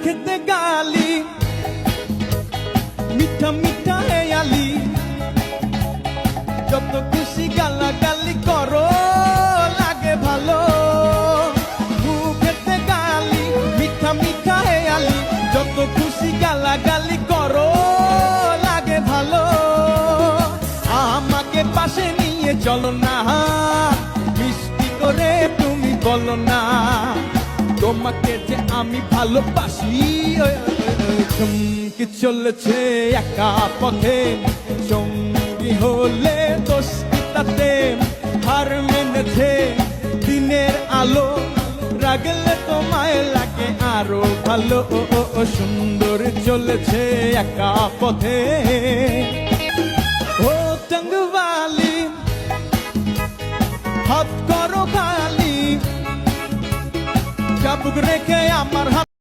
মুখেতে গালি মিঠা মিঠা হেয়ালি যত খুশি গালাগালি করো লাগে ভালো মুখেতে গালি মিঠা মিঠা হেয়ালি যত খুশি গালাগালি করো লাগে ভালো আমাকে পাশে নিয়ে চলো না মিষ্টি করে তুমি বলো না তোমাকে যে আমি ভালোবাসি চমকে চলেছে একা পথে সঙ্গী হলে দোষ কি তাতে হার মেনেছে দিনের আলো রাগলে তোমায় লাগে আরো ভালো সুন্দর চলেছে একা পথে ও টঙ্গওয়ালি হাত করো খালি চাবুক রেখে আমার হাত